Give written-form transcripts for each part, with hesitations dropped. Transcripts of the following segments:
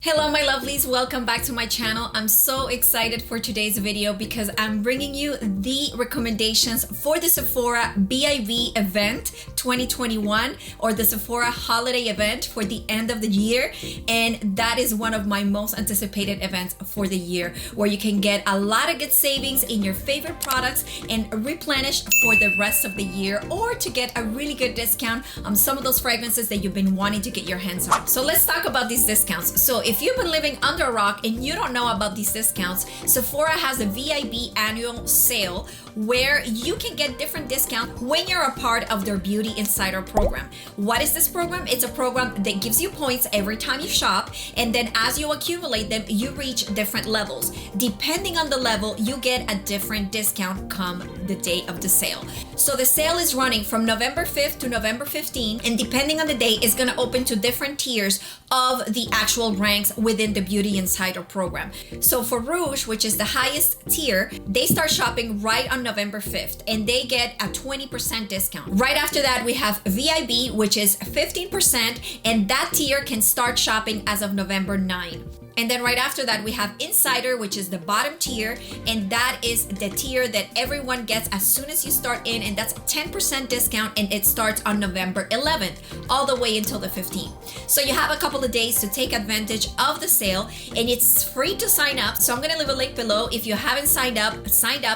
Hello my lovelies, welcome back to my channel. I'm so excited for today's video because I'm bringing you the recommendations for the Sephora VIB event 2021 or the Sephora holiday event for the end of the year, and that is one of my most anticipated events for the year where you can get a lot of good savings in your favorite products and replenish for the rest of the year, or to get a really good discount on some of those fragrances that you've been wanting to get your hands on. So let's talk about these discounts. So if you've been living under a rock and you don't know about these discounts, Sephora has a VIB annual sale where you can get different discounts when you're a part of their Beauty Insider program. What is this program? It's a program that gives you points every time you shop, and then as you accumulate them, you reach different levels. Depending on the level, you get a different discount come the day of the sale. So the sale is running from November 5th to November 15th, and depending on the day, it's going to open to different tiers of the actual ranks within the Beauty Insider program. So for Rouge, which is the highest tier, they start shopping right on November 5th and they get a 20% discount. Right after that, we have VIB, which is 15%, and that tier can start shopping as of November 9. And then right after that, we have Insider, which is the bottom tier, and that is the tier that everyone gets as soon as you start in, and that's a 10% discount, and it starts on November 11th all the way until the 15th. So you have a couple of days to take advantage of the sale, and it's free to sign up. So I'm gonna leave a link below. If you haven't signed up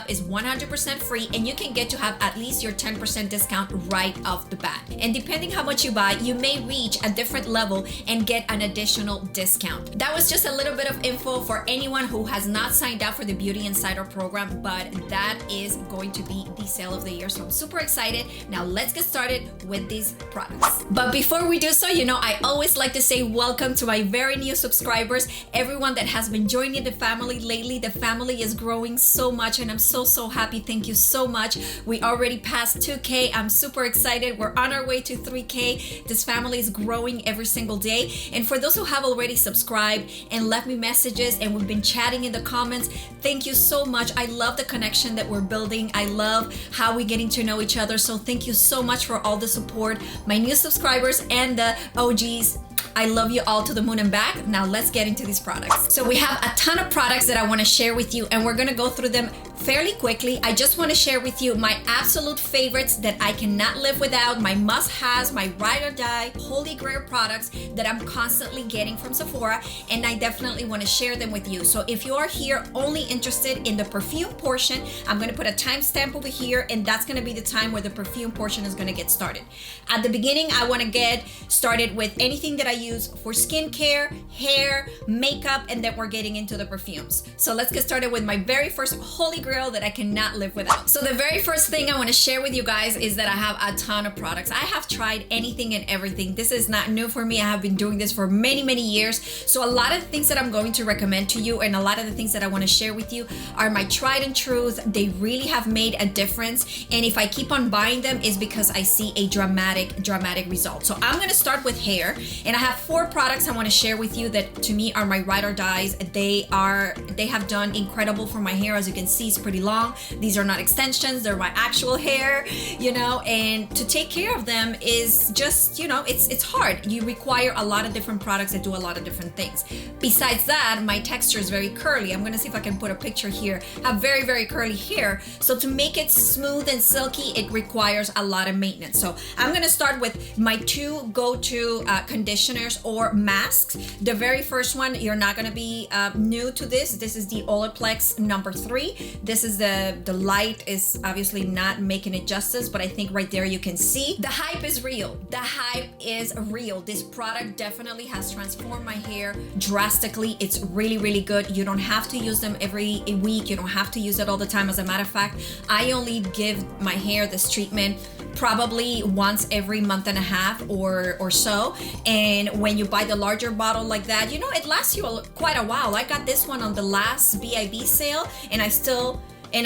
is 100% free, and you can get to have at least your 10% discount right off the bat. And depending how much you buy, you may reach a different level and get an additional discount. That was just a little bit of info for anyone who has not signed up for the Beauty Insider program, but that is going to be the sale of the year. So I'm super excited. Now let's get started with these products. But before we do so, you know, I always like to say welcome to my very new subscribers, everyone that has been joining the family lately. The family is growing so much and I'm so happy. Thank you so much. We already passed 2K. I'm super excited. We're on our way to 3K. This family is growing every single day. And for those who have already subscribed and left me messages and we've been chatting in the comments, thank you so much. I love the connection that we're building. I love how we're getting to know each other. So thank you so much for all the support. My new subscribers and the OGs, I love you all to the moon and back. Now let's get into these products. So we have a ton of products that I want to share with you, and we're going to go through them fairly quickly. I just want to share with you my absolute favorites that I cannot live without, my must-haves, my ride or die, holy grail products that I'm constantly getting from Sephora, and I definitely want to share them with you. So if you are here only interested in the perfume portion, I'm going to put a timestamp over here, and that's going to be the time where the perfume portion is going to get started. At the beginning, I want to get started with anything that I use for skincare, hair, makeup, and then we're getting into the perfumes. So let's get started with my very first holy grail that I cannot live without. So the very first thing I want to share with you guys is that I have a ton of products. I have tried anything and everything. This is not new for me. I have been doing this for many years. So a lot of the things that I'm going to recommend to you and a lot of the things that I want to share with you are my tried and trues. They really have made a difference, and if I keep on buying them is because I see a dramatic result. So I'm going to start with hair, and I have 4 products I want to share with you that to me are my ride or dies. They have done incredible for my hair. As you can see, it's pretty long. These are not extensions, they're my actual hair, you know, and to take care of them is just, you know, it's hard. You require a lot of different products that do a lot of different things. Besides that, my texture is very curly. I'm going to see if I can put a picture here. I have very curly hair, so to make it smooth and silky, it requires a lot of maintenance. So I'm going to start with my 2 go-to conditioners or masks. The very first one, you're not going to be new to this. This is the Olaplex number 3. This is the light is obviously not making it justice, but I think right there you can see the hype is real. The hype is real. This product definitely has transformed my hair drastically. It's really good. You don't have to use them every week. You don't have to use it all the time. As a matter of fact, I only give my hair this treatment probably once every month and a half or so. And when you buy the larger bottle like that, you know, it lasts you quite a while. I got this one on the last VIB sale, and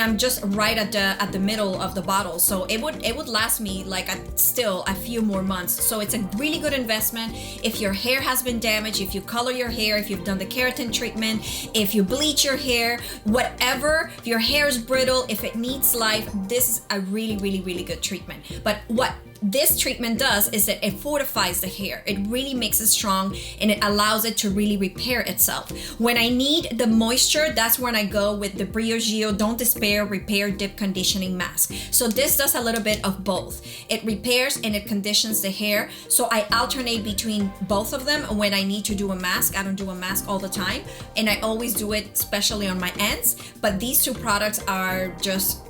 I'm just right at the middle of the bottle, so it would last me like still a few more months. So it's a really good investment. If your hair has been damaged, if you color your hair, if you've done the keratin treatment, if you bleach your hair, whatever, if your hair is brittle, if it needs life, this is a really good treatment. But what this treatment does is that it fortifies the hair. It really makes it strong and it allows it to really repair itself. When I need the moisture, that's when I go with the Briogeo Don't Despair Repair Dip Conditioning Mask. So this does a little bit of both. It repairs and it conditions the hair. So I alternate between both of them when I need to do a mask. I don't do a mask all the time, and I always do it especially on my ends. But these two products are just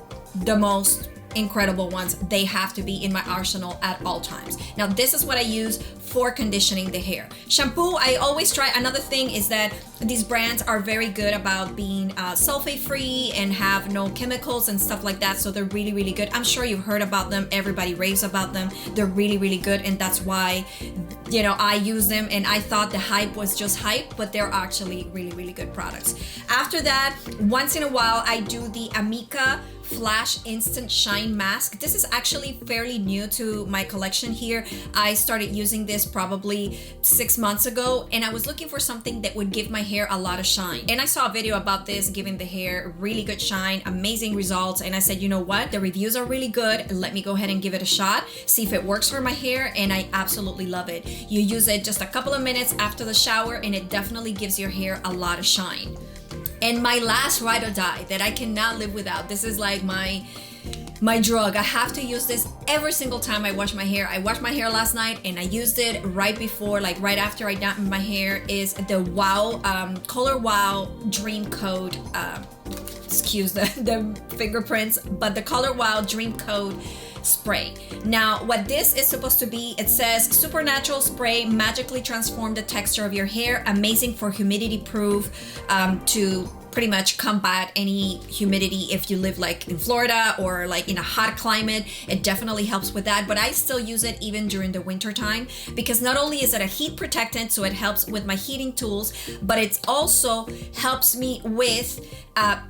the most incredible ones. They have to be in my arsenal at all times. Now this is what I use for conditioning the hair. Shampoo, I always try. Another thing is that these brands are very good about being sulfate free and have no chemicals and stuff like that, so they're really, really good. I'm sure you've heard about them. Everybody raves about them. They're really, really good, and that's why, you know, I use them. And I thought the hype was just hype, but they're actually really, really good products. After that, once in a while I do the Amika Flash Instant Shine Mask. This is actually fairly new to my collection here. I started using this probably 6 months ago, and I was looking for something that would give my hair a lot of shine. And I saw a video about this, giving the hair really good shine, amazing results. And I said, you know what? The reviews are really good. Let me go ahead and give it a shot, see if it works for my hair. And I absolutely love it. You use it just a couple of minutes after the shower, and it definitely gives your hair a lot of shine. And my last ride or die that I cannot live without, this is like my drug. I have to use this every single time I wash my hair. I washed my hair last night and I used it right before, like right after I dampened my hair, is the Wow Color Wow Dream Coat, excuse the fingerprints, but the Color Wow Dream Coat spray. Now what this is supposed to be, it says supernatural spray, magically transform the texture of your hair, amazing for humidity proof, to pretty much combat any humidity if you live like in Florida or like in a hot climate. It definitely helps with that, but I still use it even during the winter time, because not only is it a heat protectant, so it helps with my heating tools, but it also helps me with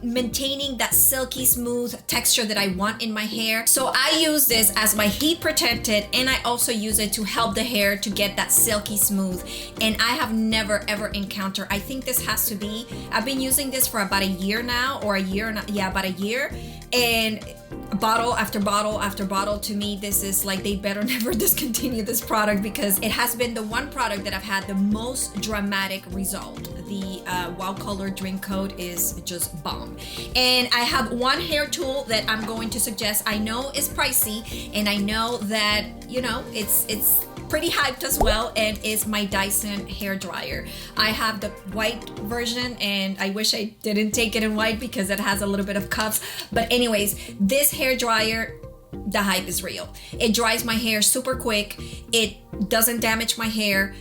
maintaining that silky smooth texture that I want in my hair. So I use this as my heat protectant, and I also use it to help the hair to get that silky smooth. And I have never ever encountered, I think this has to be, I've been using this for about a year now, or a year, yeah, about a year, and bottle after bottle after bottle. To me, this is like, they better never discontinue this product, because it has been the one product that I've had the most dramatic result. The Wow Color Dream Coat is just bomb. And I have one hair tool that I'm going to suggest. I know it's pricey, and I know that, you know, it's pretty hyped as well, and is my Dyson hair dryer. I have the white version, and I wish I didn't take it in white because it has a little bit of cuffs. But anyways, this hair dryer, the hype is real. It dries my hair super quick. It doesn't damage my hair.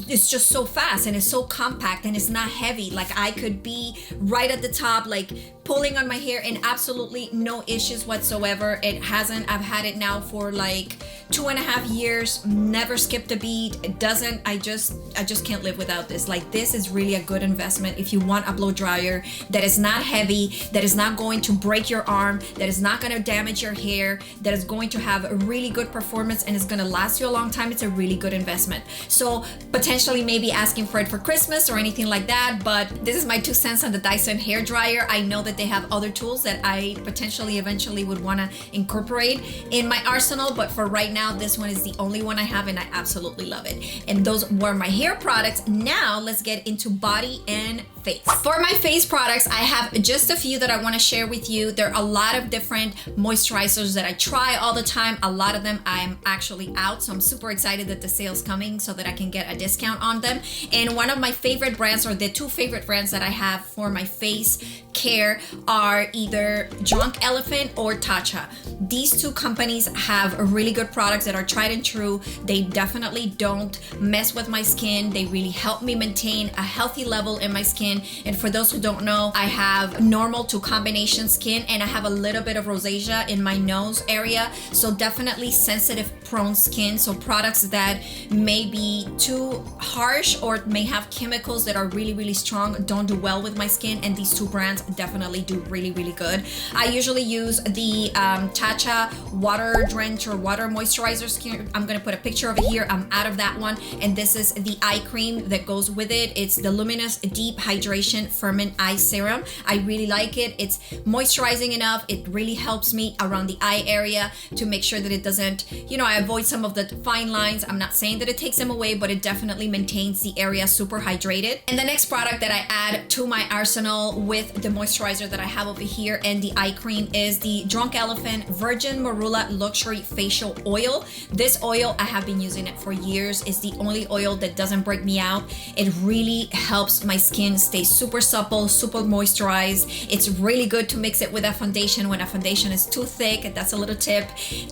It's just so fast, and it's so compact, and it's not heavy. Like, I could be right at the top, like pulling on my hair, and absolutely no issues whatsoever. It hasn't. I've had it now for like 2.5 years, never skipped a beat. It doesn't, I just can't live without this. Like, this is really a good investment if you want a blow dryer that is not heavy, that is not going to break your arm, that is not going to damage your hair, that is going to have a really good performance, and is going to last you a long time. It's a really good investment. So potentially maybe asking for it for Christmas or anything like that, but this is my 2 cents on the Dyson hair dryer. I know that they have other tools that I potentially eventually would want to incorporate in my arsenal, but for right now, this one is the only one I have, and I absolutely love it. And those were my hair products. Now let's get into body and face. For my face products, I have just a few that I want to share with you. There are a lot of different moisturizers that I try all the time. A lot of them I'm actually out, so I'm super excited that the sale's coming so that I can get a discount on them. And one of my favorite brands, or the 2 favorite brands that I have for my face care, are either Drunk Elephant or Tatcha. These 2 companies have really good products that are tried and true. They definitely don't mess with my skin. They really help me maintain a healthy level in my skin. And for those who don't know, I have normal to combination skin, and I have a little bit of rosacea in my nose area, so definitely sensitive prone skin. So products that may be too too harsh or may have chemicals that are really strong don't do well with my skin, and these two brands definitely do really good. I usually use the Tatcha water drench or water moisturizer skin. I'm gonna put a picture of it here. I'm out of that one, and this is the eye cream that goes with it. It's the LUMINOUS Deep Hydration Firming Eye Serum. I really like it. It's moisturizing enough. It really helps me around the eye area to make sure that it doesn't, you know, I avoid some of the fine lines. I'm not saying that it takes them away, but it definitely maintains the area super hydrated. And the next product that I add to my arsenal with the moisturizer that I have over here and the eye cream is the Drunk Elephant Virgin Marula Luxury Facial Oil. This oil, I have been using it for years. It's the only oil that doesn't break me out. It really helps my skin stay super supple, super moisturized. It's really good to mix it with a foundation when a foundation is too thick. That's a little tip.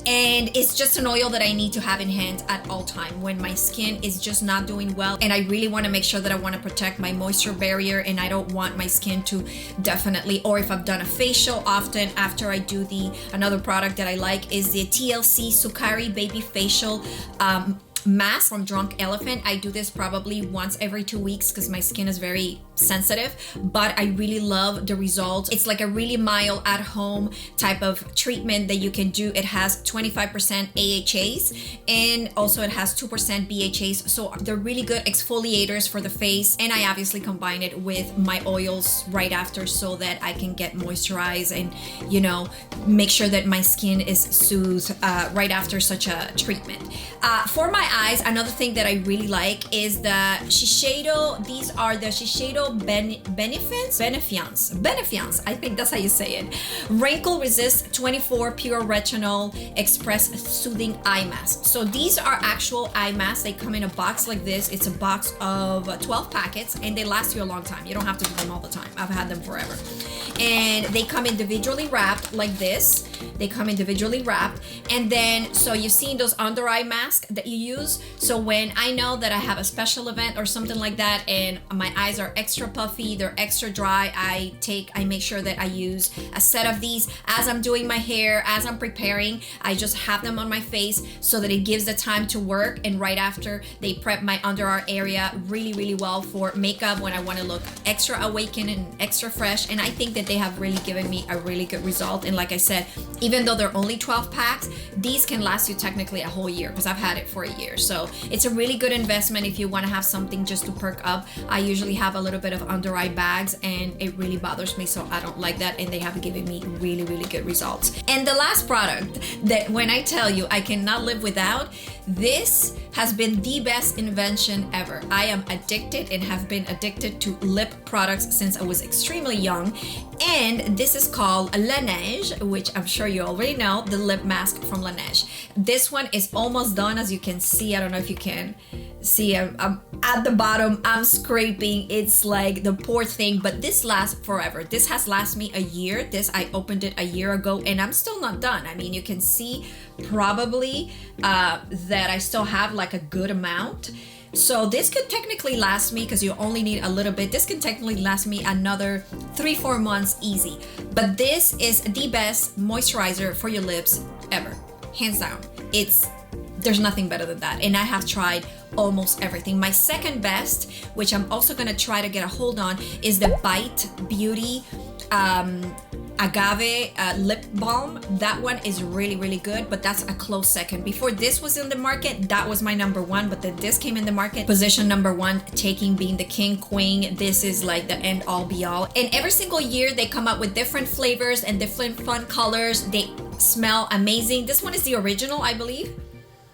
And it's just an oil that I need to have in hand at all time when my skin is just not doing well, and I really want to make sure that I want to protect my moisture barrier, and I don't want my skin to definitely, or if I've done a facial, often after I do another product that I like is the TLC Sukari Baby Facial mask from Drunk Elephant. I do this probably once every 2 weeks because my skin is very sensitive, but I really love the results. It's like a really mild at home type of treatment that you can do. It has 25% AHAs and also it has 2% BHAs, so they're really good exfoliators for the face, and I obviously combine it with my oils right after so that I can get moisturized and, you know, make sure that my skin is soothed right after such a treatment. For my eyes, another thing that I really like is the SHISEIDO. These are the SHISEIDO Benefiance, I think that's how you say it. Wrinkle Resist 24 Pure Retinol Express Soothing Eye Mask. So these are actual eye masks. They come in a box like this. It's a box of 12 packets and they last you a long time. You don't have to do them all the time. I've had them forever. And they come individually wrapped like this. They come individually wrapped, and then so you've seen those under eye masks that you use. So when I know that I have a special event or something like that and my eyes are extra puffy, they're extra dry, I make sure that I use a set of these as I'm doing my hair, as I'm preparing. I just have them on my face so that it gives the time to work, and right after they prep my under eye area really well for makeup when I want to look extra awakened and extra fresh. And I think that they have really given me a really good result. And like I said, even though they're only 12 packs, these can last you technically a whole year because I've had it for a year. So it's a really good investment if you want to have something just to perk up. I usually have a little bit of under eye bags and it really bothers me, so I don't like that, and they have given me really good results. And the last product that when I tell you I cannot live without, this has been the best invention ever. I am addicted and have been addicted to lip products since I was extremely young, and this is called LANEIGE, which I'm sure you already know, the lip mask from LANEIGE. This one is almost done, as you can see. I don't know if you can see, I'm at the bottom, I'm scraping. It's like the poor thing, but this lasts forever. This has lasted me a year. I opened it a year ago and I'm still not done. I mean, you can see probably that I still have like a good amount. So this could technically last me, because you only need a little bit, this can technically last me another 3-4 months easy. But this is the best moisturizer for your lips ever, hands down. There's nothing better than that, and I have tried almost everything. My second best, which I'm also gonna try to get a hold on, is the Bite Beauty Agave lip balm. That one is really good, but that's a close second. Before this was in the market, that was my number one, but then this came in the market, position number one, taking being the king queen. This is like the end all be all, and every single year they come up with different flavors and different fun colors. They smell amazing. This one is the original, I believe.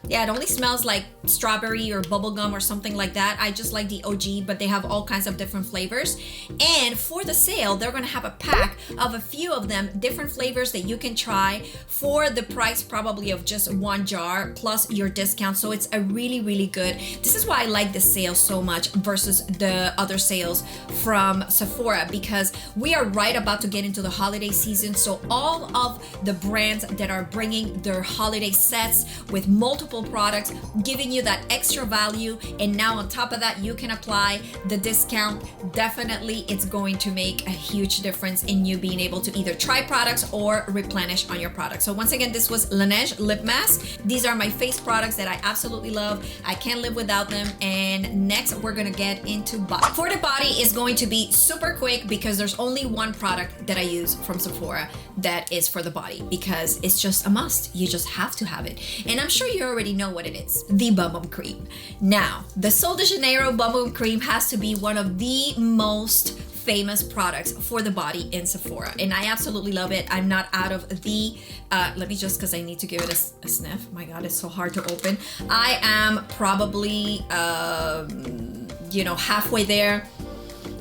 Yeah, it only smells like strawberry or bubblegum or something like that. I just like the OG, but they have all kinds of different flavors. And for the sale, they're gonna have a pack of a few of them, different flavors that you can try for the price probably of just one jar plus your discount. So it's a really good. This is why I like the sale so much versus the other sales from Sephora, because we are right about to get into the holiday season. So all of the brands that are bringing their holiday sets with multiple multiple products, giving you that extra value. And now on top of that, you can apply the discount. Definitely, it's going to make a huge difference in you being able to either try products or replenish on your products. So once again, this was LANEIGE lip mask. These are my face products that I absolutely love. I can't live without them. And next, we're gonna get into body. For the body, is going to be super quick because there's only one product that I use from Sephora that is for the body, because it's just a must. You just have to have it. And I'm sure you already know what it is, the Bum Bum Cream. Now, the Sol de Janeiro Bum Bum Cream has to be one of the most famous products for the body in Sephora, and I absolutely love it. I'm not out of the let me just, because I need to give it a sniff. My god, it's so hard to open. I am probably you know, halfway there.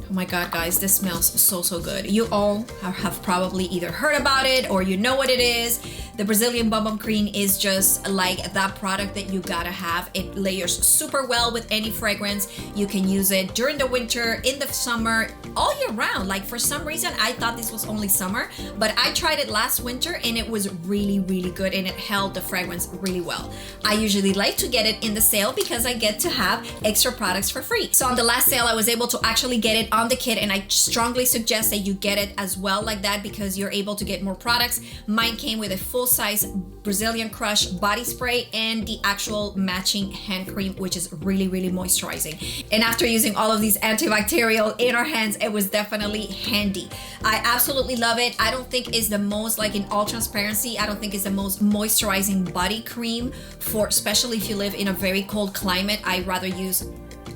Oh my god, guys, this smells so good. You all have probably either heard about it or you know what it is. The Brazilian Bum Bum Cream is just like that product that you gotta have. It layers super well with any fragrance. You can use it during the winter, in the summer, all year round. Like, for some reason, I thought this was only summer, but I tried it last winter and it was really good, and it held the fragrance really well. I usually like to get it in the sale because I get to have extra products for free. So on the last sale, I was able to actually get it on the kit, and I strongly suggest that you get it as well like that, because you're able to get more products. Mine came with a full-size Brazilian Crush body spray and the actual matching hand cream, which is really moisturizing. And after using all of these antibacterial in our hands, it was definitely handy. I absolutely love it. I don't think it's the most, like, in all transparency, I don't think it's the most moisturizing body cream for, especially if you live in a very cold climate. I'd rather use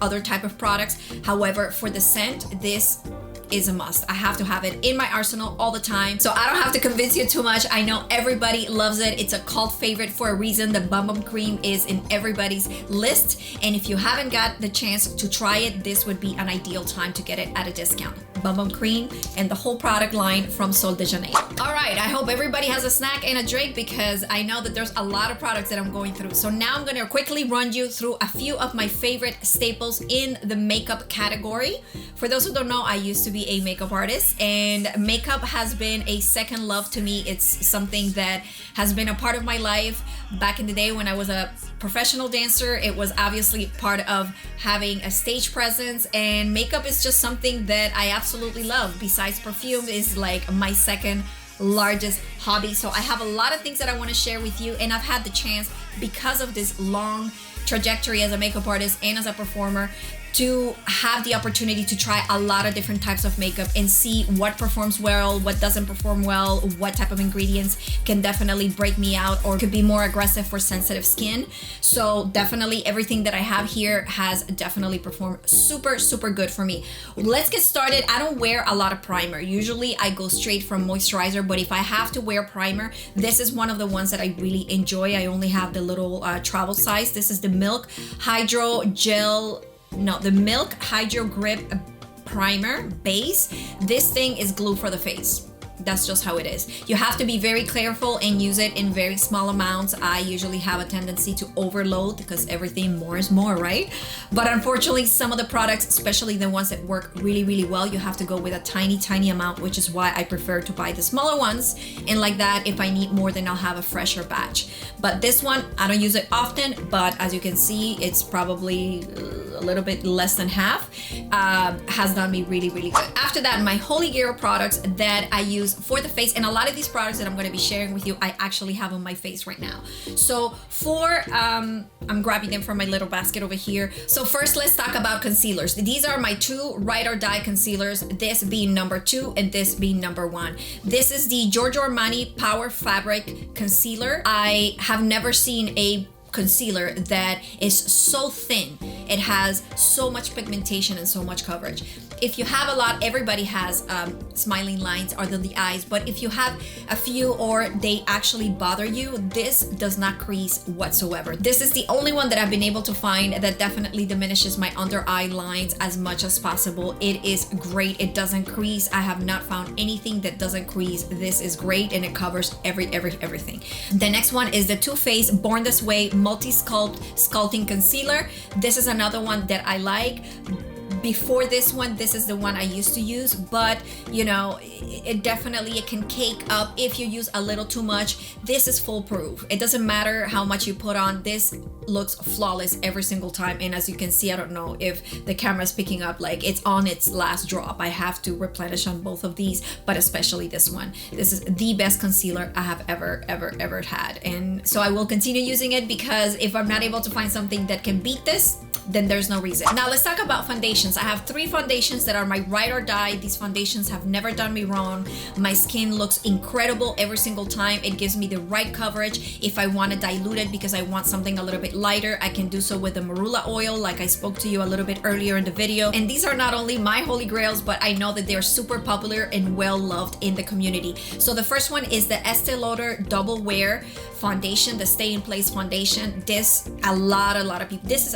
other type of products. However, for the scent, this is a must. I have to have it in my arsenal all the time. So I don't have to convince you too much. I know everybody loves it. It's a cult favorite for a reason. The Bum Bum Cream is in everybody's list. And if you haven't got the chance to try it, this would be an ideal time to get it at a discount. Bum Bum Cream and the whole product line from Sol de Janeiro. All right, I hope everybody has a snack and a drink, because I know that there's a lot of products that I'm going through. So now I'm gonna quickly run you through a few of my favorite staples in the makeup category. For those who don't know, I used to be a makeup artist, and makeup has been a second love to me. It's something that has been a part of my life. Back in the day when I was a professional dancer, it was obviously part of having a stage presence, and makeup is just something that I absolutely love. Besides perfume, is like my second largest hobby. So I have a lot of things that I want to share with you, and I've had the chance, because of this long trajectory as a makeup artist and as a performer, to have the opportunity to try a lot of different types of makeup and see what performs well, what doesn't perform well, what type of ingredients can definitely break me out or could be more aggressive for sensitive skin. So definitely everything that I have here has definitely performed super good for me. Let's get started. I don't wear a lot of primer. Usually I go straight from moisturizer, but if I have to wear primer, this is one of the ones that I really enjoy. I only have the little travel size. This is the Milk Hydro Grip Primer Base. This thing is glue for the face. That's just how it is. You have to be very careful and use it in very small amounts. I usually have a tendency to overload because everything more is more, right? But unfortunately, some of the products, especially the ones that work really well, you have to go with a tiny amount, which is why I prefer to buy the smaller ones. And like that, if I need more, then I'll have a fresher batch. But this one, I don't use it often, but as you can see, it's probably a little bit less than half. Has done me really good. After that, my Holyday products that I use for the face, and a lot of these products that I'm going to be sharing with you, I actually have on my face right now. So for, I'm grabbing them from my little basket over here. So first, let's talk about concealers. These are my two Ride or Die concealers, this being number 2 and this being number 1. This is the Giorgio Armani Power Fabric Concealer. I have never seen a concealer that is so thin. It has so much pigmentation and so much coverage. If you have a lot, everybody has smiling lines under the eyes, but if you have a few or they actually bother you, this does not crease whatsoever. This is the only one that I've been able to find that definitely diminishes my under eye lines as much as possible. It is great. It doesn't crease. I have not found anything that doesn't crease. This is great, and it covers everything. The next one is the Too Faced Born This Way Multi-Sculpt Sculpting Concealer. This is another one that I like. before this one, this is the one I used to use, but you know, it definitely, it can cake up if you use a little too much. This is foolproof. It doesn't matter how much you put on, this looks flawless every single time. And as you can see, I don't know if the camera is picking up, like it's on its last drop. I have to replenish on both of these, but especially this one. This is the best concealer I have ever had, and so I will continue using it, because if I'm not able to find something that can beat this, then there's no reason. Now let's talk about foundations. I have 3 foundations that are my ride or die. These foundations have never done me wrong. My skin looks incredible every single time. It gives me the right coverage. If I want to dilute it because I want something a little bit lighter, I can do so with the MARULA oil, like I spoke to you a little bit earlier in the video. And these are not only my holy grails, but I know that they're super popular and well loved in the community. So the first one is the Estee Lauder Double Wear foundation, the Stay in Place foundation. This, a lot of people, this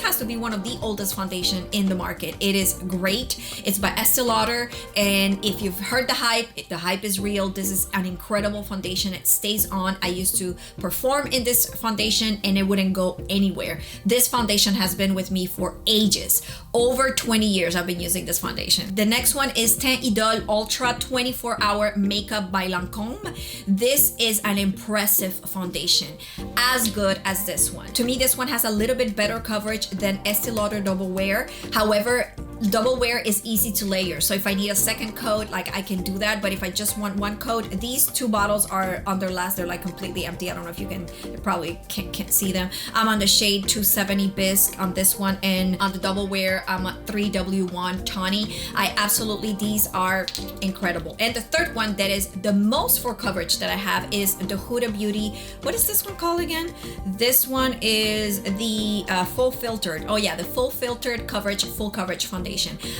has to be one of the oldest foundation in the market. It is great. It's by Estee Lauder, and if you've heard the hype is real. This is an incredible foundation. It stays on. I used to perform in this foundation and it wouldn't go anywhere. This foundation has been with me for ages. Over 20 years I've been using this foundation. The next one is Teint Idole Ultra 24-Hour Makeup by Lancome. This is an impressive foundation, as good as this one. To me, this one has a little bit better coverage than Estee Lauder Double Wear. However, Double Wear is easy to layer, so if I need a second coat, like I can do that. But if I just want one coat, these 2 bottles are on their last. They're like completely empty. I don't know if you can, you probably can't see them. I'm on the shade 270 Bisque on this one, and on the Double Wear I'm at 3W1 Tawny. These are incredible. And the third one that is the most for coverage that I have is the Huda Beauty. What is this one called again? This one is the full filtered. Oh yeah, the full filtered coverage, full coverage foundation.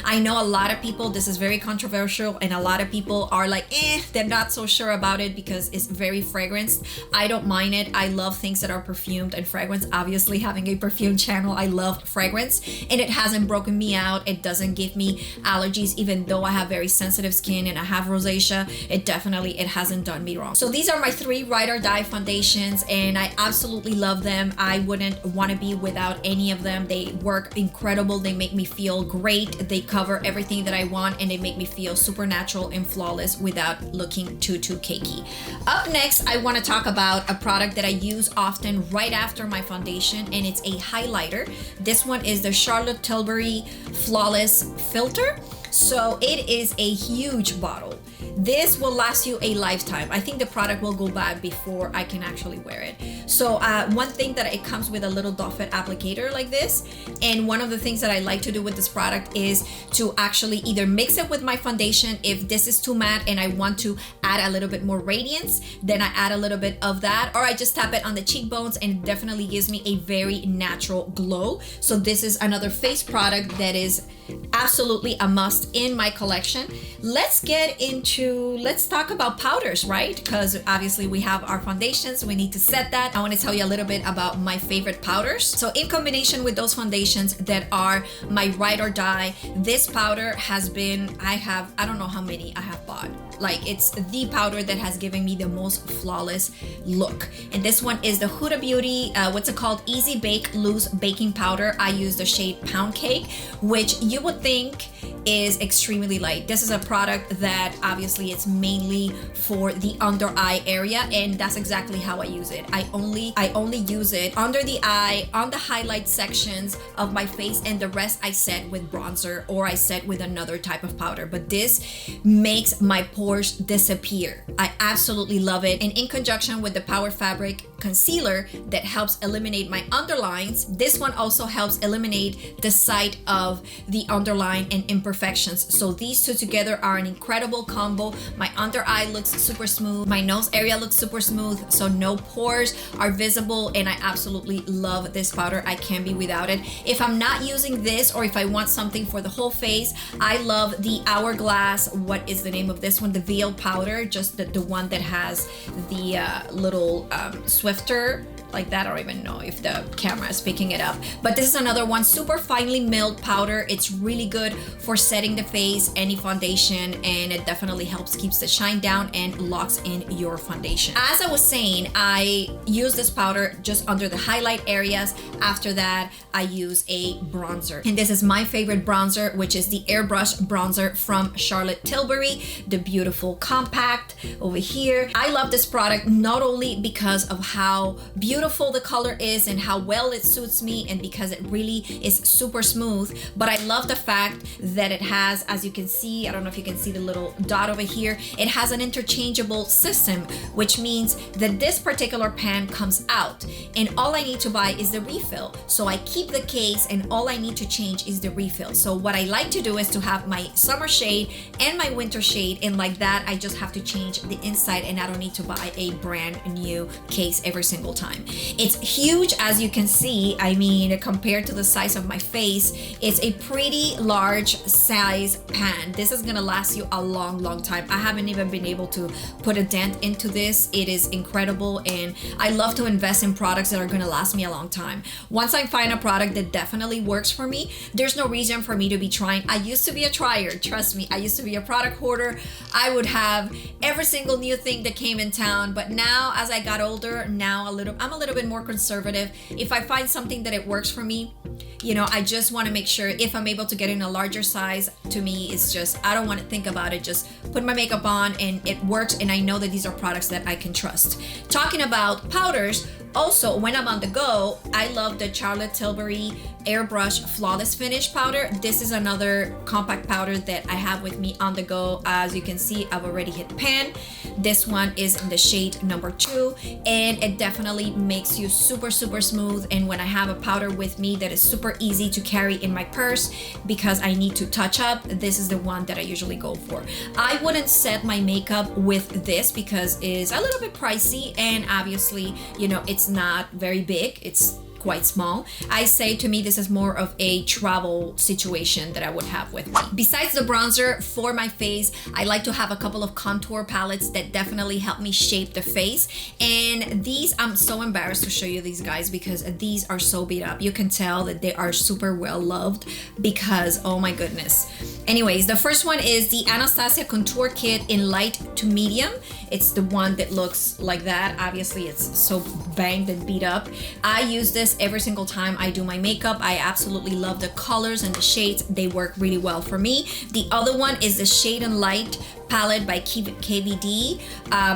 I know a lot of people, this is very controversial, and a lot of people are like, they're not so sure about it because it's very fragranced. I don't mind it. I love things that are perfumed and fragrance. Obviously, having a perfume channel, I love fragrance, and it hasn't broken me out. It doesn't give me allergies, even though I have very sensitive skin and I have rosacea. It hasn't done me wrong. So these are my 3 ride or die foundations, and I absolutely love them. I wouldn't want to be without any of them. They work incredible. They make me feel great. They cover everything that I want, and they make me feel super natural and flawless without looking too cakey. Up next, I want to talk about a product that I use often right after my foundation, and it's a highlighter. This one is the Charlotte Tilbury Flawless Filter. So it is a huge bottle. This will last you a lifetime. I think the product will go bad before I can actually wear it. So one thing that it comes with a little doffet applicator like this. And one of the things that I like to do with this product is to actually either mix it with my foundation. If this is too matte and I want to add a little bit more radiance, then I add a little bit of that, or I just tap it on the cheekbones, and it definitely gives me a very natural glow. So this is another face product that is absolutely a must in my collection. Let's talk about powders, right? Because obviously we have our foundations, we need to set that. I want to tell you a little bit about my favorite powders. So in combination with those foundations that are my ride or die, this powder has been, I don't know how many I have bought. Like, it's the powder that has given me the most flawless look. And this one is the Huda Beauty, what's it called? Easy Bake Loose Baking Powder. I use the shade Pound Cake, which you would think is extremely light. This is a product that obviously it's mainly for the under eye area, and that's exactly how I use it. I only use it under the eye, on the highlight sections of my face, and the rest I set with bronzer or I set with another type of powder. But this makes my pores disappear. I absolutely love it. And in conjunction with the Power Fabric concealer that helps eliminate my underlines, this one also helps eliminate the site of the underline and imperfections. So these two together are an incredible combo. My under eye looks super smooth, my nose area looks super smooth, so no pores are visible, and I absolutely love this powder. I can't be without it. If I'm not using this, or if I want something for the whole face, I love the Hourglass, what is the name of this one? The Veil powder, just the one that has the little Swifter like that. I don't even know if the camera is picking it up, but this is another one, super finely milled powder. It's really good for setting the face, any foundation, and it definitely helps keeps the shine down and locks in your foundation. As I was saying, I use this powder just under the highlight areas. After that, I use a bronzer, and this is my favorite bronzer, which is the Airbrush bronzer from Charlotte Tilbury, the beautiful compact over here. I love this product not only because of how beautiful the color is and how well it suits me, and because it really is super smooth, but I love the fact that it has, as you can see, I don't know if you can see the little dot over here, it has an interchangeable system, which means that this particular pan comes out and all I need to buy is the refill. So I keep the case and all I need to change is the refill. So what I like to do is to have my summer shade and my winter shade, and like that I just have to change the inside and I don't need to buy a brand new case every single time. It's huge, as you can see. I mean, compared to the size of my face, it's a pretty large size pan. This is gonna last you a long time. I haven't even been able to put a dent into this. It is incredible, and I love to invest in products that are gonna last me a long time. Once I find a product that definitely works for me, there's no reason for me to be trying. I used to be a trier, trust me. I used to be a product hoarder. I would have every single new thing that came in town, but now as I got older, now I'm a little bit more conservative. If I find something that it works for me, you know, I just want to make sure if I'm able to get in a larger size. To me, it's just, I don't want to think about it, just put my makeup on and it works, and I know that these are products that I can trust. Talking about powders, also when I'm on the go, I love the Charlotte Tilbury Airbrush Flawless Finish powder. This is another compact powder that I have with me on the go. As you can see, I've already hit pan. This one is in the shade number 2, and it definitely makes you super smooth. And when I have a powder with me that is super easy to carry in my purse because I need to touch up, this is the one that I usually go for. I wouldn't set my makeup with this because it's a little bit pricey, and obviously, you know, it's not very big, it's quite small. I say, to me, this is more of a travel situation that I would have with me. Besides the bronzer for my face, I like to have a couple of contour palettes that definitely help me shape the face. And these, I'm so embarrassed to show you these, guys, because these are so beat up. You can tell that they are super well loved because, oh my goodness. Anyways, the first one is the Anastasia Contour Kit in light to medium. It's the one that looks like that. Obviously, it's so banged and beat up. I use this every single time I do my makeup. I absolutely love the colors and the shades. They work really well for me. The other one is the Shade and Light palette by KVD.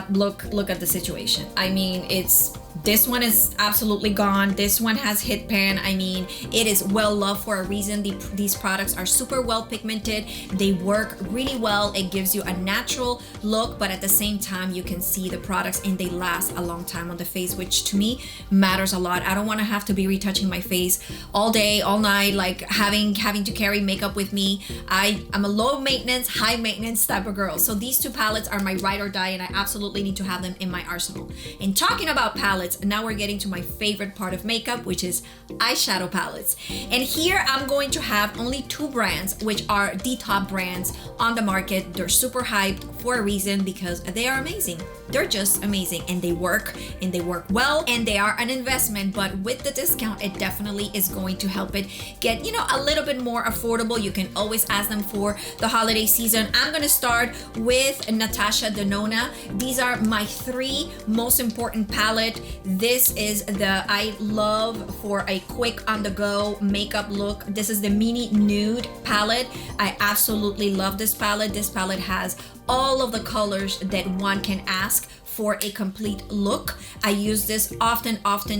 Look at the situation. I mean, this one is absolutely gone. This one has hit pan. I mean, it is well loved for a reason. These products are super well pigmented. They work really well. It gives you a natural look, but at the same time, you can see the products and they last a long time on the face, which to me matters a lot. I don't want to have to be retouching my face all day, all night, like having to carry makeup with me. I'm a low maintenance, high maintenance type of girl. So these two palettes are my ride or die, and I absolutely need to have them in my arsenal. And talking about palettes, now we're getting to my favorite part of makeup, which is eyeshadow palettes. And here I'm going to have only 2 brands, which are the top brands on the market. They're super hyped for a reason because they are amazing. They're just amazing, and they work well, and they are an investment, but with the discount, it definitely is going to help it get, you know, a little bit more affordable. You can always ask them for the holiday season. I'm gonna start with Natasha Denona. These are my 3 most important palette. This is the I love for a quick on the go makeup look. This is the Mini Nude palette. I absolutely love this palette. This palette has all of the colors that one can ask for a complete look. I use this often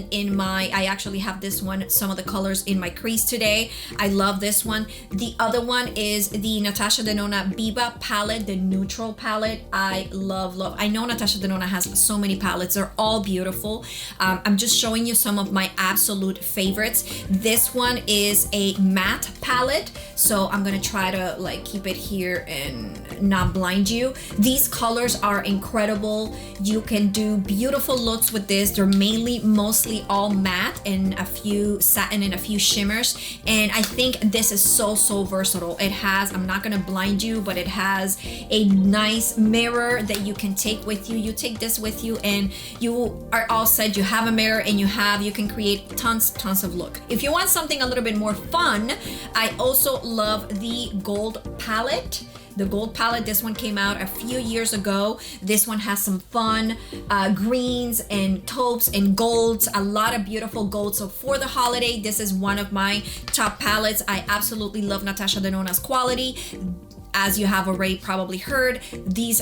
in my, I actually have this one, some of the colors in my crease today. I love this one. The other one is the Natasha Denona Biba palette, the neutral palette. I love. I know Natasha Denona has so many palettes. They're all beautiful. I'm just showing you some of my absolute favorites. This one is a matte palette, so I'm gonna try to like keep it here and not blind you. These colors are incredible. You can do beautiful looks with this. They're mostly all matte and a few satin and a few shimmers. And I think this is so versatile. It has, I'm not gonna blind you, but it has a nice mirror that you can take with you. You take this with you and you are all set. You have a mirror and you can create tons of look. If you want something a little bit more fun, I also love the gold palette. The gold palette, this one came out a few years ago. This one has some fun greens and taupes and golds, a lot of beautiful golds. So for the holiday, this is one of my top palettes. I absolutely love Natasha Denona's quality. As you have already probably heard, these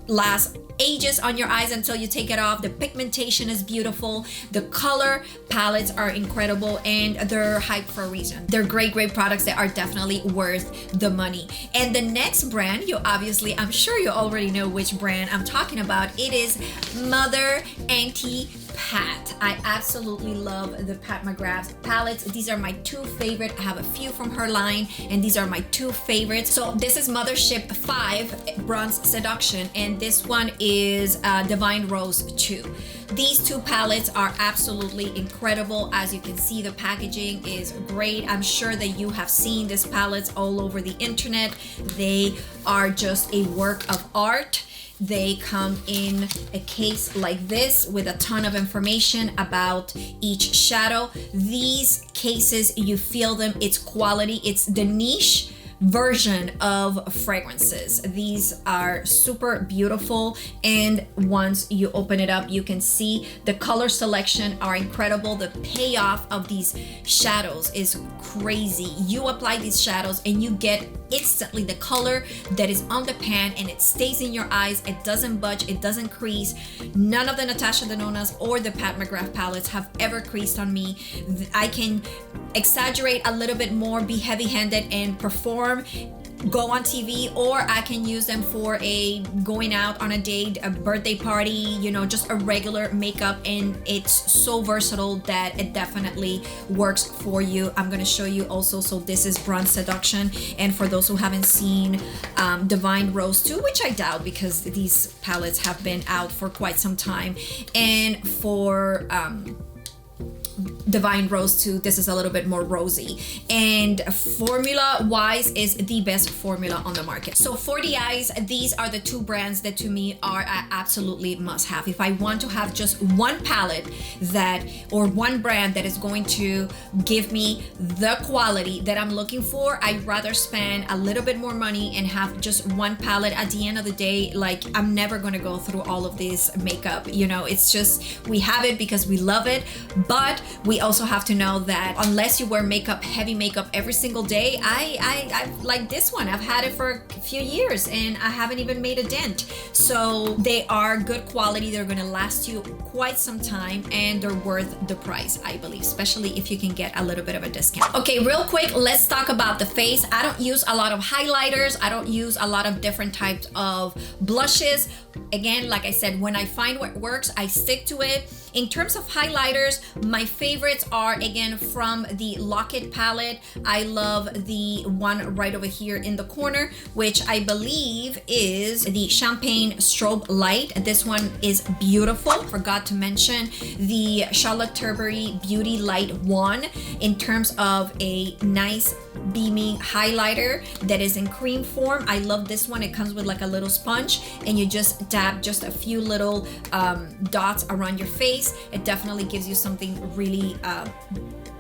last ages on your eyes until you take it off. The pigmentation is beautiful. The color palettes are incredible and they're hyped for a reason. They're great products that are definitely worth the money. And the next brand, I'm sure you already know which brand I'm talking about. It is Mother Anti-Pat. I absolutely love the Pat McGrath's palettes. These are my two favorite. I have a few from her line and these are my two favorites. So this is Mothership 5 Bronze Seduction and this one is Divine Rose 2. These two palettes are absolutely incredible. As you can see, the packaging is great. I'm sure that you have seen these palettes all over the internet. They are just a work of art. They come in a case like this with a ton of information about each shadow. These cases, you feel them, it's quality, it's the niche version of fragrances. These are super beautiful and once you open it up you can see the color selection are incredible. The payoff of these shadows is crazy. You apply these shadows and you get instantly the color that is on the pan and it stays in your eyes. It doesn't budge, it doesn't crease. None of the Natasha Denona's or the Pat McGrath palettes have ever creased on me. I can exaggerate a little bit more, be heavy-handed and perform, go on TV, or I can use them for a going out on a date, a birthday party, you know, just a regular makeup, and it's so versatile that it definitely works for you. I'm gonna show you also. So this is Bronze Seduction, and for those who haven't seen Divine Rose 2, which I doubt because these palettes have been out for quite some time, and for Divine Rose 2, this is a little bit more rosy, and formula wise is the best formula on the market. So for the eyes, these are the two brands that to me are absolutely must have. If I want to have just one palette or one brand that is going to give me the quality that I'm looking for, I'd rather spend a little bit more money and have just one palette. At the end of the day, like, I'm never going to go through all of this makeup, you know. It's just, we have it because we love it, but we also have to know that unless you wear makeup, heavy makeup every single day, I like this one. I've had it for a few years and I haven't even made a dent. So they are good quality. They're gonna last you quite some time and they're worth the price, I believe, especially if you can get a little bit of a discount. Okay, real quick, let's talk about the face. I don't use a lot of highlighters. I don't use a lot of different types of blushes. Again, like I said, when I find what works, I stick to it. In terms of highlighters, my favorites are, again, from the Lock-It palette. I love the one right over here in the corner, which I believe is the Champagne Strobe Light. This one is beautiful. Forgot to mention the Charlotte Tilbury Beauty Light 1 in terms of a nice beaming highlighter that is in cream form. I love this one. It comes with like a little sponge and you just dab just a few little dots around your face. It definitely gives you something really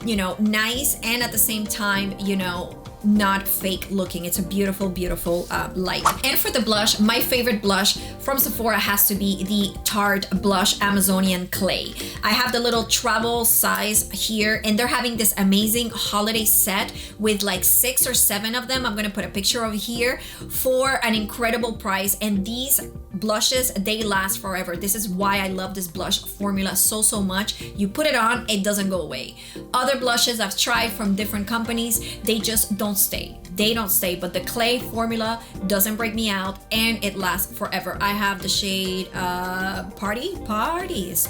you know, nice, and at the same time, you know, not fake looking. It's a beautiful light. And for the blush, my favorite blush from Sephora has to be the Tarte blush Amazonian Clay. I have the little travel size here, and they're having this amazing holiday set with like 6 or 7 of them. I'm gonna put a picture over here for an incredible price, and these blushes, they last forever. This is why I love this blush formula so much. You put it on, it doesn't go away. Other blushes I've tried from different companies, they just don't stay. they don't stay, but the clay formula doesn't break me out and it lasts forever. I have the shade Parties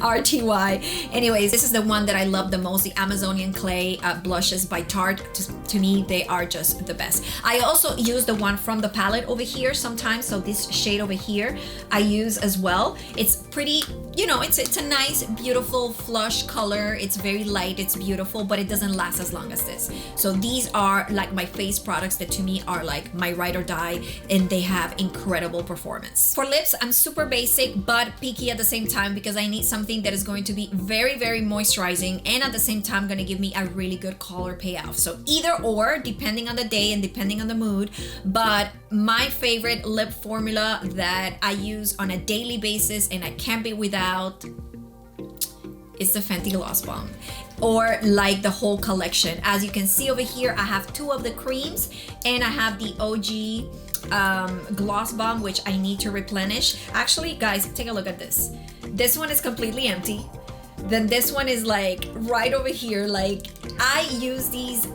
RTY. Anyways, this is the one that I love the most, the Amazonian Clay blushes by Tarte. To me, they are just the best. I also use the one from the palette over here sometimes, so this shade over here I use as well. It's pretty, you know, it's a nice, beautiful flush color. It's very light, it's beautiful, but it doesn't last as long as this. So these are like my face products that to me are like my ride or die, and they have incredible performance. For lips, I'm super basic but picky at the same time, because I need something that is going to be very, very moisturizing and at the same time going to give me a really good color payoff. So either or, depending on the day and depending on the mood. But my favorite lip formula that I use on a daily basis and I can't be without is the Fenty Gloss Bomb, or like the whole collection. As you can see over here, I have 2 of the creams and I have the OG Gloss Bomb, which I need to replenish. Actually, guys, take a look at this. This one is completely empty. Then this one is like right over here. Like, I use these.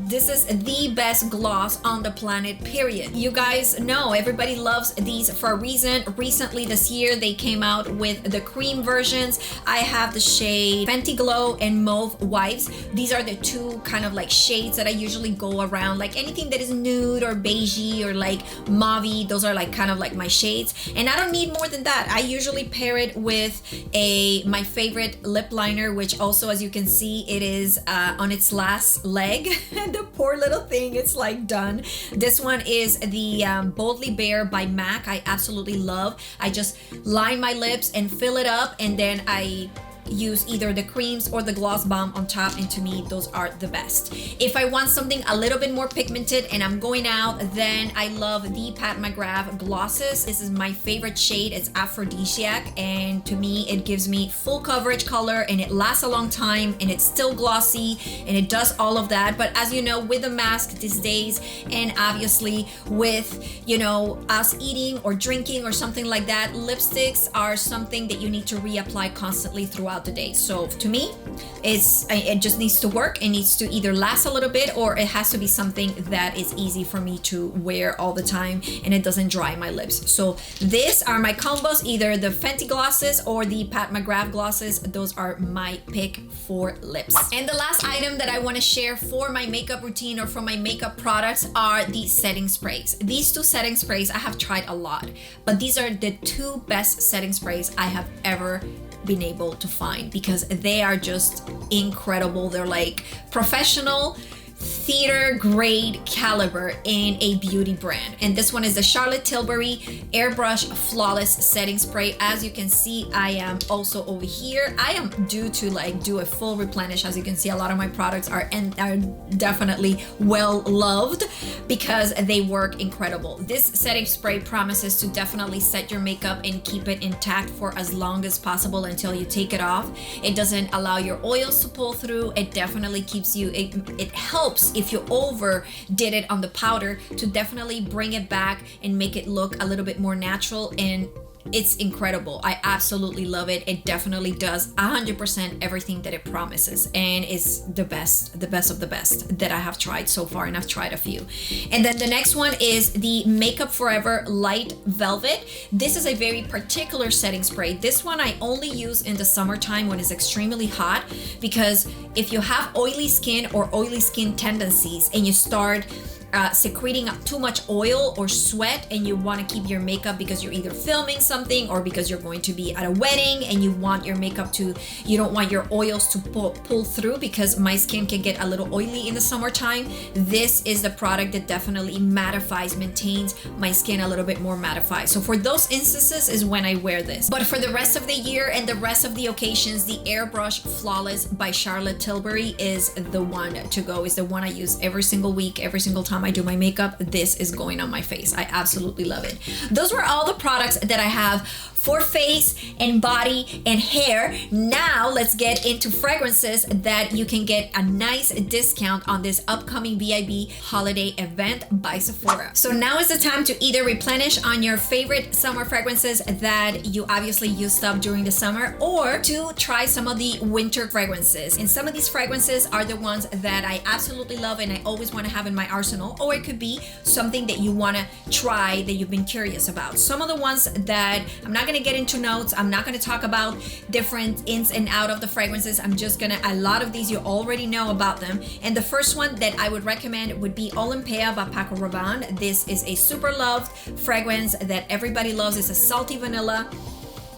This is the best gloss on the planet, period. You guys know everybody loves these for a reason. Recently this year they came out with the cream versions. I have the shade Fenty Glow and Mauve Wipes. These are the 2 kind of like shades that I usually go around. Like anything that is nude or beigey or like mauve, those are like kind of like my shades. And I don't need more than that. I usually pair it with my favorite lip liner, which also, as you can see, it is on its last leg. The poor little thing, it's like done. This one is the Boldly Bare by MAC. I absolutely love. I just line my lips and fill it up, and then I use either the creams or the gloss bomb on top, and to me those are the best. If I want something a little bit more pigmented and I'm going out, then I love the Pat McGrath glosses. This is my favorite shade. It's Aphrodisiac, and to me it gives me full coverage color and it lasts a long time and it's still glossy and it does all of that. But as you know, with the mask these days, and obviously with, you know, us eating or drinking or something like that, lipsticks are something that you need to reapply constantly throughout the day. So to me, it just needs to work. It needs to either last a little bit, or it has to be something that is easy for me to wear all the time and it doesn't dry my lips. So these are my combos, either the Fenty glosses or the Pat McGrath glosses. Those are my pick for lips. And the last item that I want to share for my makeup routine or for my makeup products are the setting sprays. These 2 setting sprays I have tried a lot, but these are the 2 best setting sprays I have ever been able to find, because they are just incredible. They're like professional theater grade caliber in a beauty brand. And this one is the Charlotte Tilbury Airbrush Flawless Setting Spray. As you can see, I am also over here. I am due to like do a full replenish. As you can see, a lot of my products are definitely well loved because they work incredible. This setting spray promises to definitely set your makeup and keep it intact for as long as possible until you take it off. It doesn't allow your oils to pull through. It definitely keeps you, it helps if you overdid it on the powder to definitely bring it back and make it look a little bit more natural, and it's incredible. I absolutely love it. It definitely does 100% everything that it promises, and is the best of the best that I have tried so far, and I've tried a few. And then the next one is the Makeup Forever Light Velvet. This is a very particular setting spray. This one I only use in the summertime when it's extremely hot, because if you have oily skin or oily skin tendencies and you start secreting up too much oil or sweat, and you want to keep your makeup because you're either filming something or because you're going to be at a wedding and you want your makeup to, you don't want your oils to pull through, because my skin can get a little oily in the summertime. This is the product that definitely mattifies, maintains my skin a little bit more mattified. So for those instances is when I wear this. But for the rest of the year and the rest of the occasions, the Airbrush Flawless by Charlotte Tilbury is the one to go. Is the one I use every single week, every single time time I do my makeup, this is going on my face. I absolutely love it. Those were all the products that I have for face and body and hair. Now let's get into fragrances that you can get a nice discount on this upcoming VIB holiday event by Sephora. So now is the time to either replenish on your favorite summer fragrances that you obviously used up during the summer, or to try some of the winter fragrances. And some of these fragrances are the ones that I absolutely love and I always want to have in my arsenal, or it could be something that you want to try that you've been curious about. Some of the ones that I'm not going to get into notes, I'm not going to talk about different ins and out of the fragrances. I'm just gonna, a lot of these you already know about them. And the first one that I would recommend would be Olympea by Paco Rabanne. This is a super loved fragrance that everybody loves. It's a salty vanilla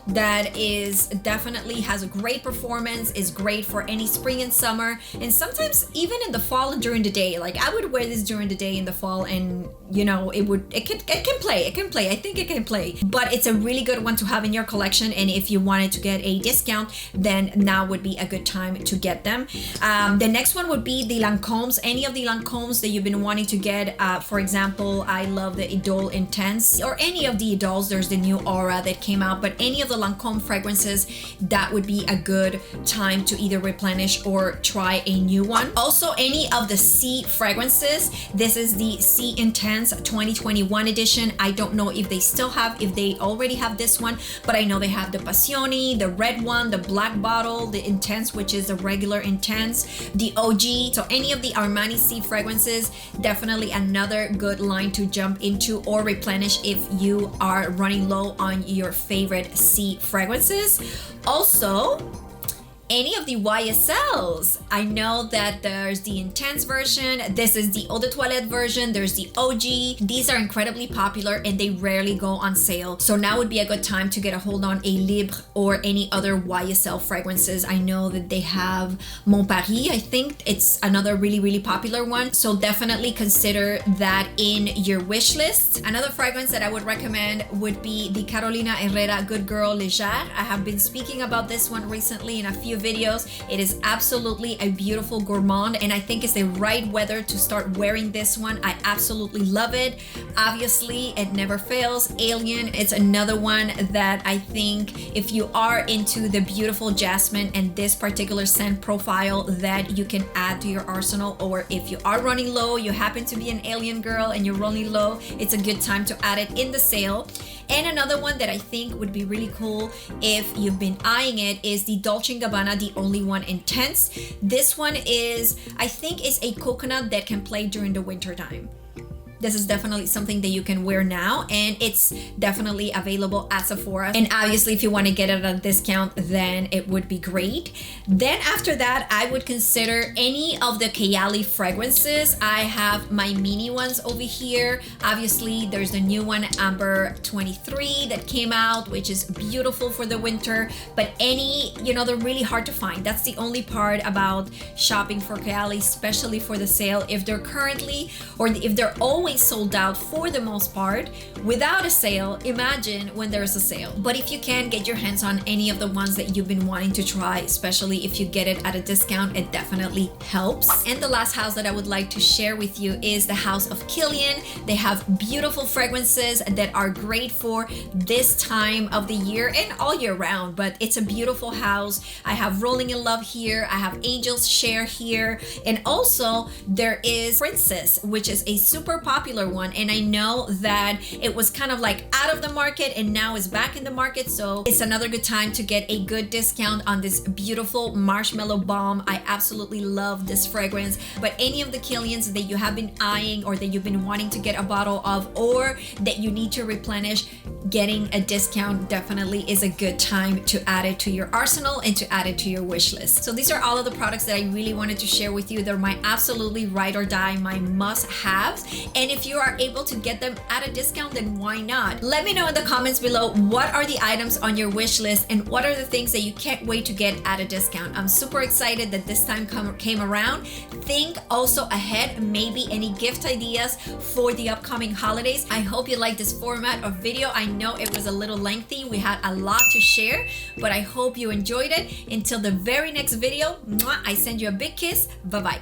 that is definitely has a great performance, is great for any spring and summer, and sometimes even in the fall during the day. Like I would wear this during the day in the fall, and you know, it can play. I think it can play. But it's a really good one to have in your collection, and if you wanted to get a discount, then now would be a good time to get them. The next one would be the Lancomes. Any of the Lancomes that you've been wanting to get. For example, I love the Idole Intense, or any of the Idols. There's the new Aura that came out, but any of the Lancome fragrances, that would be a good time to either replenish or try a new one. Also, any of the C fragrances. This is the C Intense 2021 edition. I don't know if they still have, if they already have this one, but I know they have the Passioni, the red one, the black bottle, the Intense, which is the regular Intense, the OG. So any of the Armani C fragrances, definitely another good line to jump into or replenish if you are running low on your favorite C fragrances. Also, any of the YSLs. I know that there's the Intense version, this is the Eau de Toilette version, there's the OG. These are incredibly popular and they rarely go on sale. So now would be a good time to get a hold on a Libre or any other YSL fragrances. I know that they have Mon Paris. I think it's another really popular one. So definitely consider that in your wish list. Another fragrance that I would recommend would be the Carolina Herrera Good Girl Légère. I have been speaking about this one recently in a few videos. It is absolutely a beautiful gourmand, and I think it's the right weather to start wearing this one. I absolutely love it. Obviously, it never fails. Alien, it's another one that I think if you are into the beautiful jasmine and this particular scent profile, that you can add to your arsenal, or if you are running low, you happen to be an Alien girl and you're running low, it's a good time to add it in the sale. And another one that I think would be really cool if you've been eyeing it is the Dolce&Gabbana The Only One Intense. This one is, I think, is a coconut that can play during the winter time. This is definitely something that you can wear now, and it's definitely available at Sephora. And obviously, if you want to get it at a discount, then it would be great. Then after that, I would consider any of the Kayali fragrances. I have my mini ones over here. Obviously, there's the new one, Amber 23, that came out, which is beautiful for the winter. But any, you know, they're really hard to find. That's the only part about shopping for Kayali, especially for the sale. If they're currently, or if they're always sold out for the most part without a sale, imagine when there's a sale. But if you can get your hands on any of the ones that you've been wanting to try, especially if you get it at a discount, it definitely helps. And the last house that I would like to share with you is the house of Kilian. They have beautiful fragrances that are great for this time of the year and all year round, but it's a beautiful house. I have Rolling in Love here, I have Angel's Share here, and also there is Princess, which is a super popular one, and I know that it was kind of like out of the market and now is back in the market, so it's another good time to get a good discount on this beautiful Marshmallow Bomb. I absolutely love this fragrance. But any of the Kilians that you have been eyeing or that you've been wanting to get a bottle of, or that you need to replenish, getting a discount definitely is a good time to add it to your arsenal and to add it to your wish list. So these are all of the products that I really wanted to share with you. They're my absolutely ride or die, my must-haves, and if you are able to get them at a discount, then why not? Let me know in the comments below, what are the items on your wish list and what are the things that you can't wait to get at a discount. I'm super excited that this time came around. Think also ahead, maybe any gift ideas for the upcoming holidays. I hope you like this format of video. I know it was a little lengthy. We had a lot to share, but I hope you enjoyed it. Until the very next video, I send you a big kiss. Bye-bye.